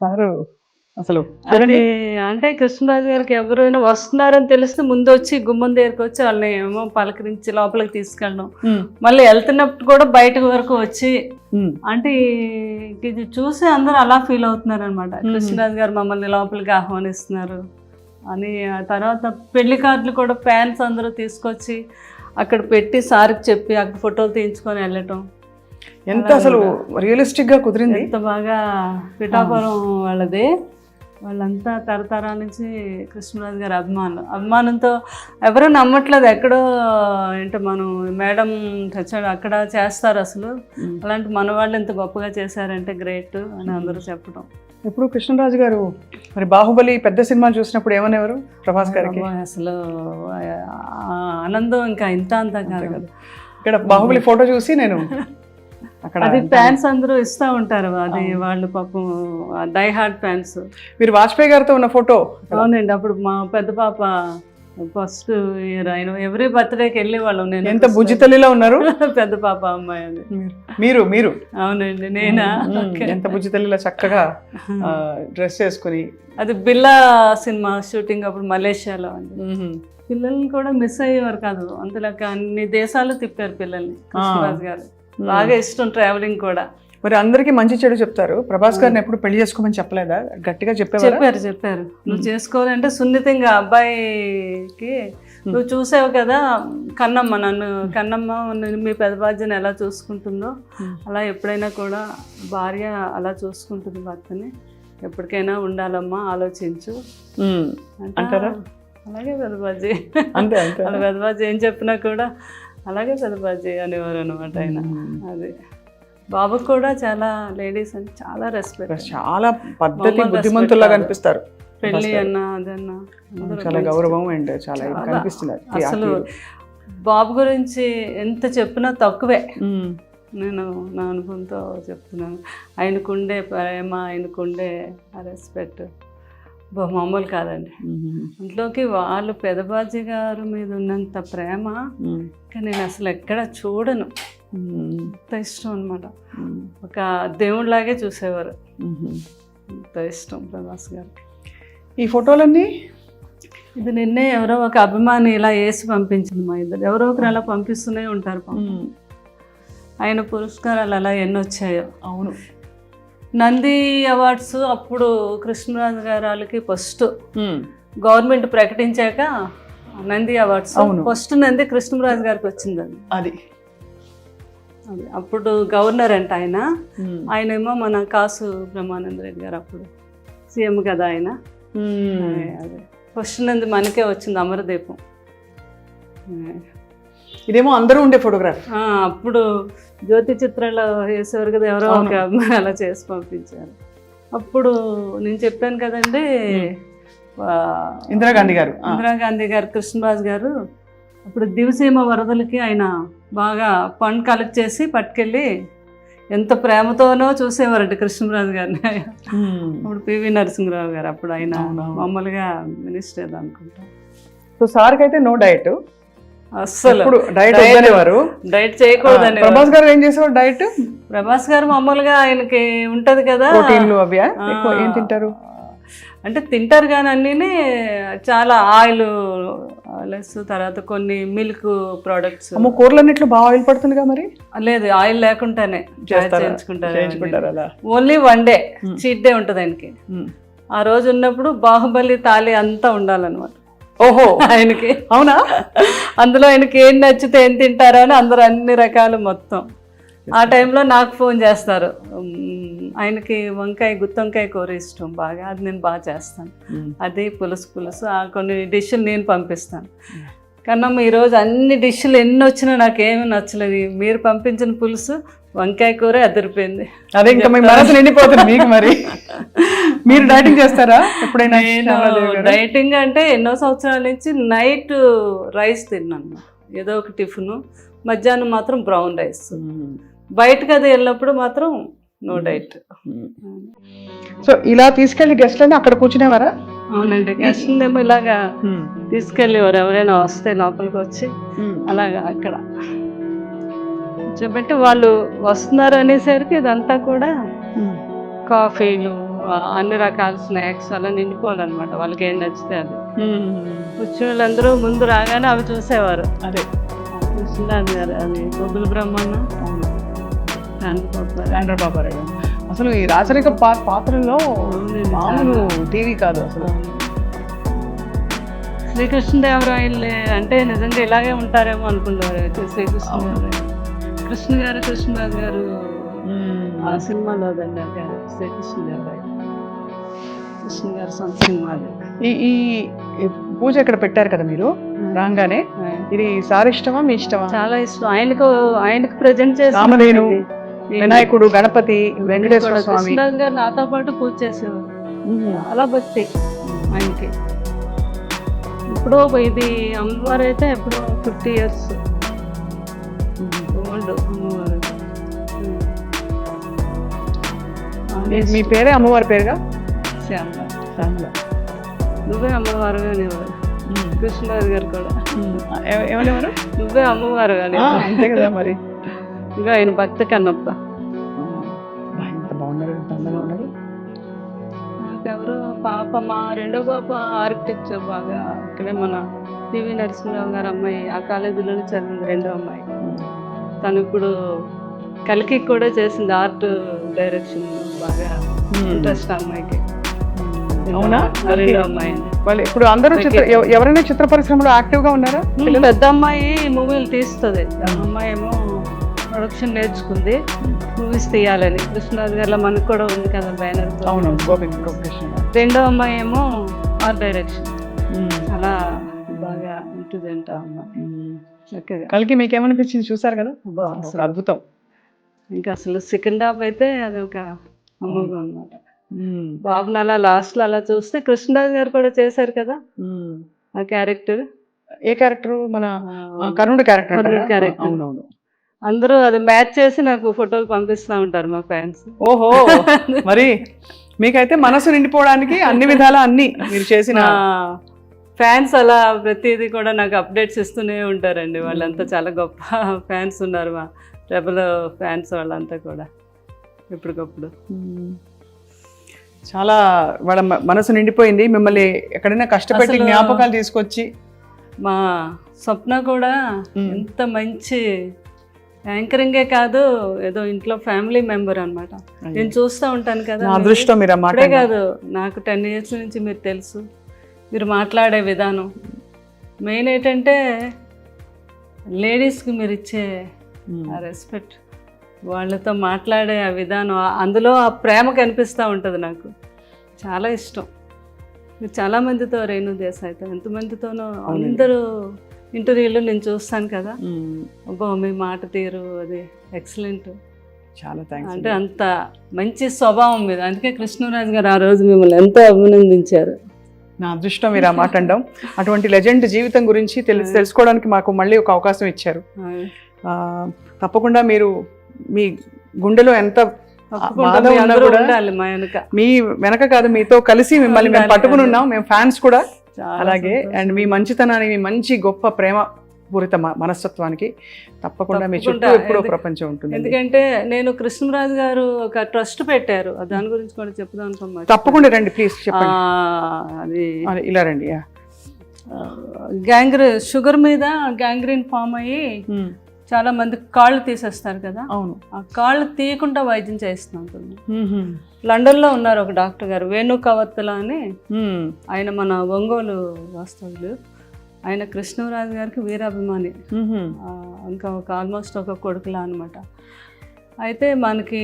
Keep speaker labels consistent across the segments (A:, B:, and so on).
A: Sir అసలు
B: అది అంటే కృష్ణరాజు గారికి ఎవరైనా వస్తున్నారని తెలిస్తే ముందు వచ్చి గుమ్మం దగ్గరికి వచ్చి వాళ్ళని ఏమో పలకరించి లోపలికి తీసుకెళ్ళడం, మళ్ళీ వెళ్తున్నప్పుడు కూడా బయట వరకు వచ్చి అంటే ఇది చూసి అందరూ అలా ఫీల్ అవుతున్నారు అనమాట. కృష్ణరాజు గారు మమ్మల్ని లోపలికి ఆహ్వానిస్తున్నారు అని. ఆ తర్వాత పెళ్లి కార్డులు కూడా ఫ్యాన్స్ అందరూ తీసుకొచ్చి అక్కడ పెట్టి సార్కి చెప్పి అక్కడ ఫోటోలు తీయించుకొని వెళ్ళటం.
A: ఎంత అసలు రియలిస్టిక్ గా కుదిరింది.
B: ఎంత బాగా పిఠాపురం వాళ్ళది, వాళ్ళంతా తరతరాల నుంచి కృష్ణరాజు గారి అభిమానంతో ఎవరూ నమ్మట్లేదు. ఎక్కడో ఏంటో మనం మేడం చచ్చాడు అక్కడ చేస్తారు అసలు, అలాంటి మన వాళ్ళు ఎంత గొప్పగా చేశారంటే గ్రేట్ అని అందరూ చెప్పడం.
A: ఇప్పుడు కృష్ణరాజు గారు మరి బాహుబలి పెద్ద సినిమా చూసినప్పుడు ఏమనేవారు ప్రభాస్ గారికి?
B: అసలు ఆనందం ఇంకా ఇంత అంతా కాదు కదా.
A: ఇక్కడ బాహుబలి ఫోటో చూసి నేను అక్కడ
B: అది ఫ్యాన్స్ అందరూ ఇస్తూ ఉంటారు, అది వాళ్ళు పాపం డై హార్ట్ ఫ్యాన్స్.
A: మీరు వాజ్పేయి గారితో ఉన్న ఫోటో?
B: అవునండి, అప్పుడు మా పెద్ద పాప ఫస్ట్ ఇయర్ ఆయన ఎవ్రీ బర్త్డేకి వెళ్ళే వాళ్ళం. నేను
A: ఎంత బుజ్జి తల్లిలో ఉన్నారు.
B: పెద్ద పాప అమ్మాయి అది.
A: మీరు
B: అవునండి, నేనా?
A: ఎంత బుజ్జి తల్లిలో చక్కగా డ్రెస్ వేసుకుని.
B: అది బిల్లా సినిమా షూటింగ్ అప్పుడు మలేషియాలో అండి. పిల్లల్ని కూడా మిస్ అయ్యేవారు కాదు, అంతలాగా అన్ని దేశాలు తిప్పారు పిల్లల్ని కృష్ణరాజు గారు. బాగా ఇష్టం ట్రావెలింగ్ కూడా.
A: మరి అందరికి మంచి చెడు చెప్తారు. ప్రభాస్ గారిని ఎప్పుడు పెళ్లి చేసుకోమని చెప్పలేదా? గట్టిగా
B: చెప్పారు నువ్వు చేసుకోవాలంటే సున్నితంగా అబ్బాయికి నువ్వు చూసావు కదా కన్నమ్మ, కన్నమ్మ మీ పెద్ద బాధ్యని ఎలా చూసుకుంటుందో అలా ఎప్పుడైనా కూడా భార్య అలా చూసుకుంటుంది భర్తని, ఎప్పటికైనా ఉండాలమ్మా ఆలోచించు అంటారా. అలాగే పెద్దబాజీ
A: అంతే
B: వాళ్ళ పెద్దబాజీ ఏం చెప్పినా కూడా అలాగే పెద్దబాజీ అనేవారు అనమాట ఆయన. అది బాబుకు కూడా చాలా లేడీస్ అని చాలా రెస్పెక్ట్,
A: చాలా పద్ధతి బుద్ధిమంతుల్లా కనిపిస్తారు.
B: పెళ్ళి అన్నా అదన్నా
A: చాలా గౌరవం అండ్ చాలా కనిపిస్తుంది.
B: అసలు బాబు గురించి ఎంత చెప్పినా తక్కువే. నేను నా అనుభవంతో చెప్తున్నాను. ఆయనకుండే ప్రేమ, ఆయనకుండే రెస్పెక్ట్ మామూలు కాదండి. అందులోకి వాళ్ళు పెదబాజీ గారు మీద ఉన్నంత ప్రేమ నేను అసలు ఎక్కడ చూడను. అంత ఇష్టం అనమాట, ఒక దేవుడిలాగే చూసేవారు. అంత ఇష్టం ప్రభాస్ గారు.
A: ఈ ఫోటోలన్నీ
B: ఇది నిన్నే ఎవరో ఒక అభిమాని ఇలా వేసి పంపించింది. మా ఇద్దరు ఎవరో ఒకరు అలా పంపిస్తూనే ఉంటారు. ఆయన పురస్కారాలు అలా ఎన్ని వచ్చాయో.
A: అవును,
B: నంది అవార్డ్స్ అప్పుడు కృష్ణరాజు గారు వాళ్ళకి ఫస్ట్ గవర్నమెంట్ ప్రకటించాక నంది అవార్డ్స్ ఫస్ట్ నంది కృష్ణరాజు గారికి వచ్చిందండి.
A: అది
B: అప్పుడు గవర్నర్ అంట ఆయన. ఆయనేమో మన కాసు బ్రహ్మానంద రెడ్డి గారు అప్పుడు సీఎం కదా ఆయన. అదే ఫస్ట్ నంది మనకే వచ్చింది, అమరదీపం.
A: ఇదేమో అందరూ ఉండే ఫోటోగ్రాఫ్.
B: అప్పుడు జ్యోతి చిత్రాలు వేసేవారు కదా, ఎవరో ఒక అమ్మాయి అలా చేసి పంపించారు. అప్పుడు నేను చెప్పాను కదండి,
A: ఇందిరాగాంధీ
B: గారు కృష్ణరాజు గారు అప్పుడు దివసీమ వరదలకి ఆయన బాగా ఫండ్ కలెక్ట్ చేసి పట్టుకెళ్ళి ఎంత ప్రేమతోనో చూసేవారంట కృష్ణరాజు గారిని. అప్పుడు పివి నరసింహరావు గారు అప్పుడు ఆయన మామూలుగా మినిస్టర్ అనుకుంటా.
A: సో సార్కి అయితే నో డైట్,
B: అస్సలు
A: డైట్ చేయకూడదని. ప్రభాస్ గారు ఏం చేసేవారు డైట్?
B: ప్రభాస్ గారు మామూలుగా ఆయనకి ఉంటది కదా
A: ప్రోటీన్లు అవి ఏం తింటారు
B: అంటే తింటారు కానీ అన్నీ చాలా ఆయిల్ లెస్, తర్వాత కొన్ని మిల్క్ ప్రోడక్ట్స్.
A: కూరలన్నిట్లో బాగా ఆయిల్ పడుతుందిగా మరి?
B: లేదు, ఆయిల్ లేకుండానే చేయించుకుంటారు. Only one day cheat day ఉంటుంది ఆయనకి. ఆ రోజు ఉన్నప్పుడు బాహుబలి తాళి అంతా ఉండాలన్నమాట.
A: ఓహో,
B: ఆయనకి.
A: అవునా?
B: అందులో ఆయనకి ఏం నచ్చితే ఏం తింటారో అని అందరూ అన్ని రకాలు మొత్తం. ఆ టైంలో నాకు ఫోన్ చేస్తారు. ఆయనకి గుత్తొంకాయ కూర ఇష్టం బాగా, అది నేను బాగా చేస్తాను. అది పులుసు కొన్ని డిష్లు నేను పంపిస్తాను. కన్నమ్మ ఈరోజు అన్ని డిష్లు ఎన్ని వచ్చినా నాకేమీ నచ్చలేదు, మీరు పంపించిన పులుసు వంకాయ కూర అదిరిపోయింది.
A: అదే ఇంకా మీ మనసు నిండిపోతుంది మీకు. మరి మీరు డైటింగ్ చేస్తారా ఎప్పుడైనా?
B: డైటింగ్ అంటే ఎన్నో సంవత్సరాల నుంచి నైట్ రైస్ తిన్నాను, ఏదో ఒక టిఫిన్. మధ్యాహ్నం మాత్రం బ్రౌన్ రైస్. బయటకు అది వెళ్ళినప్పుడు మాత్రం నో డైట్.
A: సో ఇలా తీసుకెళ్లి గెస్ట్లని అక్కడ కూర్చునేవారా?
B: అవునండి, గెస్ట్లేమో ఇలాగా తీసుకెళ్ళేవారు. ఎవరైనా వస్తే లోపలికి వచ్చి అలాగా అక్కడ కూర్చోబెట్టి వాళ్ళు వస్తున్నారు అనేసరికి ఇదంతా కూడా కాఫీలు అన్ని రకాల స్నాక్స్ అలా నిండిపోవాలన్నమాట, వాళ్ళకి ఏం నచ్చితే అది. వచ్చే వాళ్ళందరూ ముందు రాగానే అవి చూసేవారు.
A: అదే
B: కృష్ణరాజు గారు, అది బొబ్బుల బ్రహ్మన్న,
A: ఆండ్ర పాపారాయుడు. అసలు ఈ రాచరిక పాత్రలో మామూలు టీవీ కాదు అసలు.
B: శ్రీకృష్ణదేవరాయలు అంటే నిజంగా ఇలాగే ఉంటారేమో అనుకున్నారు శ్రీకృష్ణదేవరాయలు. కృష్ణరాజు గారు ఆ సినిమాలో దండి శ్రీకృష్ణదేవరాయలు, కృష్ణ గారు సొంత సినిమాలు.
A: ఈ పూజ ఇక్కడ పెట్టారు కదా మీరు రాగానే, ఇది సార్ ఇష్టమా మీ ఇష్టమా?
B: చాలా ఇష్టం. ఆయనకు ప్రజెంట్ చేసి
A: రామధేను, వినాయకుడు, గణపతి, వెంకటేశ్వర స్వామి.
B: కృష్ణరాజు గారు నాతో పాటు పూజ చేసేవారు. అలా భక్తి ఆయనకి. ఇప్పుడు ఇది అమ్మవారు అయితే ఎప్పుడు 50 years ఓల్డ్ అమ్మవారు.
A: మీ పేరే అమ్మవారి పేరుగా?
B: శ్యామల.
A: శ్యామల.
B: నువ్వే అమ్మవారు అనేవారు కృష్ణరాజు గారు కూడా.
A: ఎవరెవరు?
B: నువ్వే అమ్మవారు అని.
A: అంతే కదా మరి.
B: ఇంకా ఆయన భక్త కన్నప్ప.
A: ఎంత బాగున్నారు, ఎంత అందంగా ఉన్నారు.
B: ఎవరు పాప, మా రెండో పాప ఆర్కిటెక్చర్ బాగా ఇక్కడే మన పివి నరసింహరావు గారు అమ్మాయి, ఆ కాలేజీలోనే చదివింది రెండో అమ్మాయి. తను ఇప్పుడు కలికి కూడా చేసింది, ఆర్ట్ డైరెక్షన్ బాగా ఇంట్రెస్ట్ అమ్మాయికి.
A: అవునా?
B: రెండో అమ్మాయి.
A: వాళ్ళు ఇప్పుడు అందరూ ఎవరైనా చిత్ర పరిశ్రమలో యాక్టివ్ గా ఉన్నారా?
B: పెద్ద అమ్మాయి మూవీలు తీస్తుంది, అమ్మాయి ఏమో ప్రొడక్షన్ నేర్చుకుంది, మూవీస్ తీయాలని. కృష్ణరాజు గారిలో మనకు కూడా ఉంది కదా బ్యానర్. రెండో అమ్మాయి ఏమో ఆర్ట్ డైరెక్షన్. అలా బాగా ఉంటుంది అంట అమ్మాయి.
A: కలికి మీకు ఏమనిపించింది? చూసారు కదా, అసలు అద్భుతం.
B: ఇంకా అసలు సెకండ్ హాఫ్ అయితే అది ఒక అమోఘం అన్నమాట. బాబుని అలా లాస్ట్ లో అలా చూస్తే కృష్ణరాజు గారు కూడా చేశారు కదా ఆ క్యారెక్టర్.
A: ఏ క్యారెక్టర్? మన కర్ణుడి క్యారెక్టర్. అవునవును.
B: అందరూ అది మ్యాచ్ చేసి నాకు ఫోటోలు పంపిస్తూ ఉంటారు మా ఫ్యాన్స్.
A: ఓహో, మరి మీకైతే మనసు నిండిపోవడానికి అన్ని విధాలా అన్ని మీరు చేసిన
B: ఫ్యాన్స్ అలా ప్రతిదీ కూడా నాకు అప్డేట్స్ ఇస్తూనే ఉంటారండి. వాళ్ళంతా చాలా గొప్ప ఫ్యాన్స్ ఉన్నారు, మా రెబల్ ఫ్యాన్స్ వాళ్ళంతా కూడా ఎప్పటికప్పుడు.
A: చాలా వాళ్ళ మనసు నిండిపోయింది. మిమ్మల్ని ఎక్కడైనా కష్టపెట్టి జ్ఞాపకాలు తీసుకొచ్చి.
B: మా స్వప్న కూడా ఎంత మంచి యాంకరింగే కాదు, ఏదో ఇంట్లో ఫ్యామిలీ మెంబర్ అనమాట. నేను చూస్తూ ఉంటాను కదా,
A: అదృష్టం మీరు
B: అప్పుడే కాదు, నాకు 10 years నుంచి మీరు తెలుసు. మీరు మాట్లాడే విధానం మెయిన్ ఏంటంటే లేడీస్కి మీరు ఇచ్చే ఆ రెస్పెక్ట్, వాళ్ళతో మాట్లాడే ఆ విధానం, అందులో ఆ ప్రేమ కనిపిస్తూ ఉంటుంది. నాకు చాలా ఇష్టం. మీరు చాలామందితో, రేణు దేశాయ్తో ఎంతమందితోనో అందరూ ఇంటర్వ్యూలో నేను చూస్తాను కదా, అబ్బో మీ మాట తీరు అది ఎక్సలెంట్.
A: చాలా థ్యాంక్స్.
B: అంటే అంత మంచి స్వభావం మీద, అందుకే కృష్ణరాజు గారు ఆ రోజు మిమ్మల్ని ఎంతో అభినందించారు.
A: నా అదృష్టం మీరు ఆ మాట అనడం. అటువంటి లెజెండ్ జీవితం గురించి తెలుసుకోవడానికి మాకు మళ్ళీ ఒక అవకాశం ఇచ్చారు. తప్పకుండా మీరు మీ గుండెలో ఎంత మీ వెనక కాదు, మీతో కలిసి మిమ్మల్ని మేము పట్టుకుని ఉన్నాం, మేము ఫ్యాన్స్ కూడా. అలాగే అండ్ మీ మంచితనానికి, మీ మంచి గొప్ప ప్రేమ పూరిత మనస్తత్వానికి తప్పకుండా మీ చుట్టూ ఎప్పుడో ప్రపంచం ఉంటుంది.
B: ఎందుకంటే నేను కృష్ణరాజు గారు ఒక ట్రస్ట్ పెట్టారు, దాని గురించి కూడా చెప్దాం అనుకున్నాను.
A: తప్పకుండా రండి ప్లీజ్, చెప్పండి. అది ఇలా రండి.
B: షుగర్ మీద గ్యాంగ్రీన్ ఫామ్ అయ్యి చాలా మంది కాళ్ళు తీసేస్తారు కదా.
A: అవును.
B: ఆ కాళ్ళు తీయకుండా వైద్యం చేస్తున్నాను. లండన్లో ఉన్నారు ఒక డాక్టర్ గారు, వేణు కవత్తల అని. ఆయన మన ఒంగోలు వాస్తవులు. ఆయన కృష్ణరాజు గారికి వీరాభిమాని, ఇంకా ఒక ఆల్మోస్ట్ ఒక కొడుకులా అనమాట. అయితే మనకి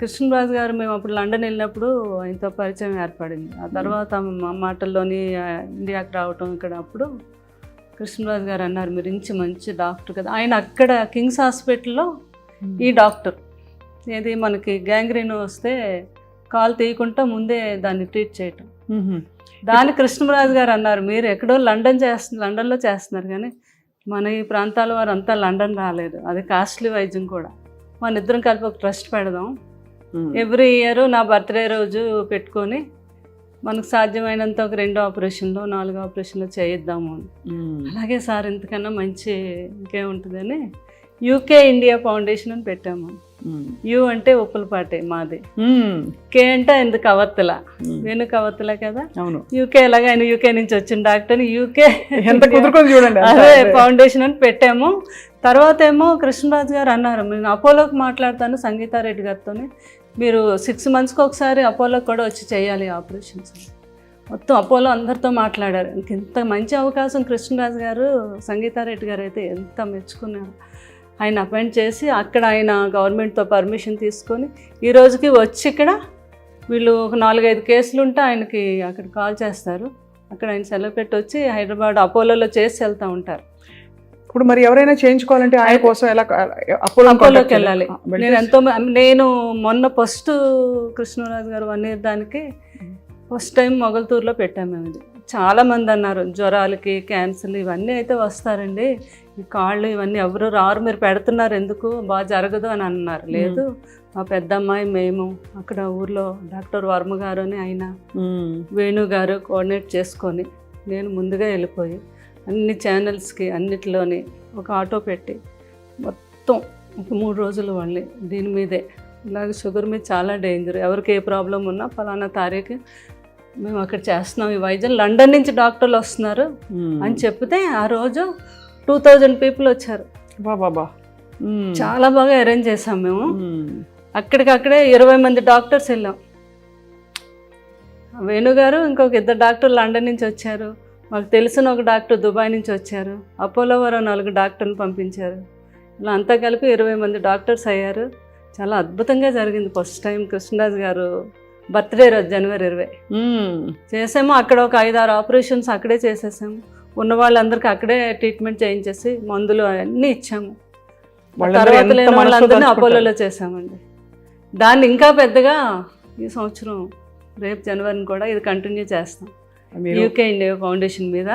B: కృష్ణరాజు గారు, మేము అప్పుడు లండన్ వెళ్ళినప్పుడు ఆయనతో పరిచయం ఏర్పడింది. ఆ తర్వాత మా మాటల్లోని ఇండియాకి రావటం, ఇక్కడ అప్పుడు కృష్ణరాజు గారు అన్నారు, మీరు మంచి డాక్టర్ కదా. ఆయన అక్కడ కింగ్స్ హాస్పిటల్లో ఈ డాక్టర్, ఏది మనకి గ్యాంగ్రీన్ వస్తే కాలు తీయకుండా ముందే దాన్ని ట్రీట్ చేయటం. దాని కృష్ణరాజు గారు అన్నారు, మీరు ఎక్కడో లండన్లో చేస్తున్నారు కానీ మన ఈ ప్రాంతాల వారు అంతా లండన్ రాలేదు, అది కాస్ట్లీ వైద్యం కూడా. మన ఇద్దరం కలిపి ఒక ట్రస్ట్ పెడదాం, ఎవ్రీ ఇయర్ నా బర్త్డే రోజు పెట్టుకొని మనకు సాధ్యమైనంత ఒక 2 ఆపరేషన్లు 4 ఆపరేషన్లు చేయిద్దాము అని. అలాగే సార్ ఇంతకన్నా మంచి ఇంకేముంటుందని UK ఇండియా ఫౌండేషన్ అని పెట్టాము. యు అంటే ఉప్పులపాటి మాది, కే అంటే ఆయనది కవర్తల, వేణు కవర్తల కదా.
A: అవును,
B: యూకే ఎలాగ ఆయన యూకే నుంచి వచ్చిన డాక్టర్, యూకే
A: ఎంత కుదురుకొని చూడండి.
B: అదే ఫౌండేషన్ అని పెట్టాము. తర్వాత ఏమో కృష్ణరాజు గారు అన్నారు, నేను అపోలోకి మాట్లాడతాను సంగీతారెడ్డి గారితో, మీరు 6 monthsకి ఒకసారి అపోలోకి కూడా వచ్చి చేయాలి ఆపరేషన్స్. మొత్తం అపోలో అందరితో మాట్లాడారు. ఇంత మంచి అవకాశం కృష్ణరాజు గారు, సంగీతారెడ్డి గారు అయితే ఎంత మెచ్చుకున్నారు. ఆయన అపాయింట్ చేసి అక్కడ ఆయన గవర్నమెంట్తో పర్మిషన్ తీసుకొని ఈ రోజుకి వచ్చి ఇక్కడ వీళ్ళు ఒక 4-5 కేసులు ఉంటే ఆయనకి అక్కడ కాల్ చేస్తారు, అక్కడ ఆయన సెలవు పెట్టి వచ్చి హైదరాబాద్ అపోలోలో చేసి వెళ్తూ ఉంటారు.
A: ఇప్పుడు మరి ఎవరైనా చేయించుకోవాలంటే ఆయన కోసం ఎలా
B: అపోలోకి వెళ్ళాలి? నేను మొన్న ఫస్ట్ కృష్ణరాజు గారు 1 year దానికి ఫస్ట్ టైం మొగల్తూరులో పెట్టాము మేము. ఇది చాలామంది అన్నారు జ్వరాలకి, క్యాన్సర్లు ఇవన్నీ అయితే వస్తారండి, ఈ కాళ్ళు ఇవన్నీ ఎవరు రారు, మీరు పెడుతున్నారు ఎందుకు, బాగా జరగదు అని అన్నారు. లేదు, మా పెద్దమ్మాయి మేము అక్కడ ఊర్లో డాక్టర్ వర్మ గారు అని ఆయన వేణు గారు కోఆర్డినేట్ చేసుకొని నేను ముందుగా వెళ్ళిపోయి అన్ని ఛానల్స్కి అన్నిటిలోని ఒక ఆటో పెట్టి మొత్తం ఒక 3 రోజులు వాళ్ళని దీని మీదే, ఇలాగ షుగర్ మీద చాలా డేంజర్, ఎవరికి ఏ ప్రాబ్లం ఉన్నా ఫలానా తారీఖు మేము అక్కడ చేస్తున్నాం, ఈ వైద్యం లండన్ నుంచి డాక్టర్లు వస్తున్నారు అని చెప్తే ఆ రోజు 2000 people వచ్చారు.
A: బాబా,
B: చాలా బాగా అరేంజ్ చేసాం మేము. అక్కడికక్కడే 20 మంది డాక్టర్స్ వెళ్ళాం. వేణుగారు ఇంకొక 2 డాక్టర్లు లండన్ నుంచి వచ్చారు, మాకు తెలిసిన ఒక డాక్టర్ దుబాయ్ నుంచి వచ్చారు, అపోలో వారు 4 డాక్టర్లు పంపించారు. ఇలా అంతా కలిపి 20 మంది డాక్టర్స్ అయ్యారు. చాలా అద్భుతంగా జరిగింది. ఫస్ట్ టైం కృష్ణరాజు గారు బర్త్డే రోజు January 20 చేసాము. అక్కడ ఒక 5-6 ఆపరేషన్స్ అక్కడే చేసేసాము. ఉన్న వాళ్ళందరికీ అక్కడే ట్రీట్మెంట్ చేయించేసి మందులు అన్నీ ఇచ్చాము. తర్వాత లేని వాళ్ళందరినీ అపోలోలో చేసామండి. దాన్ని ఇంకా పెద్దగా ఈ సంవత్సరం రేపు జనవరిని కూడా ఇది కంటిన్యూ చేస్తాం. యూకే ఇండియా ఫౌండేషన్ మీద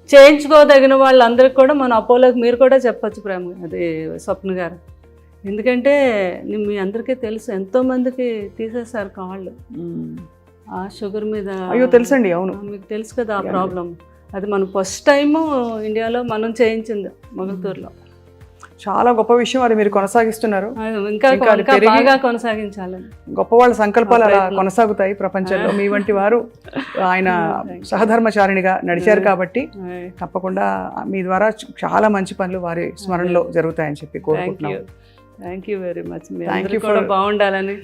B: చేయించుకోదగిన వాళ్ళందరికీ కూడా మన అపోలోకి మీరు కూడా చెప్పచ్చు ప్రేమ, అది స్వప్న గారు. ఎందుకంటే మీ అందరికీ తెలుసు ఎంతోమందికి తీసేశారు కాళ్ళు ఆ షుగర్ మీద.
A: అయ్యో తెలుసండి, అవును
B: మీకు తెలుసు కదా ఆ ప్రాబ్లం. అది మనం ఫస్ట్ టైము ఇండియాలో మనం చేయించింది మొగల్తూరులో.
A: చాలా గొప్ప విషయం, అది మీరు కొనసాగిస్తున్నారు.
B: ఇంకా బాగా కొనసాగించాలని
A: గొప్ప వాళ్ళ సంకల్పాలు అలా కొనసాగుతాయి ప్రపంచంలో. మీ వంటి వారు ఆయన సహధర్మచారిణిగా నడిచారు కాబట్టి తప్పకుండా మీ ద్వారా చాలా మంచి పనులు వారి స్మరణలో జరుగుతాయని చెప్పి కోరుకుంటున్నాను.
B: Thank you very much. మీరు కూడా బాగుండాలని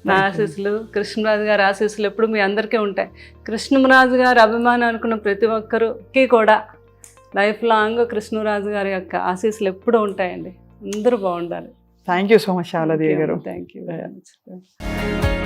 B: నా ఆశీస్సులు, కృష్ణరాజు గారి ఆశీస్సులు ఎప్పుడు మీ అందరికీ ఉంటాయి. కృష్ణరాజు గారి అభిమానం అనుకున్న ప్రతి ఒక్కరికి కూడా లైఫ్ లాంగ్ కృష్ణరాజు గారి యొక్క ఆశీస్సులు ఎప్పుడూ ఉంటాయండి. అందరూ బాగుండాలి.
A: Thank you so much Sharadadevi garu.
B: Thank you very much.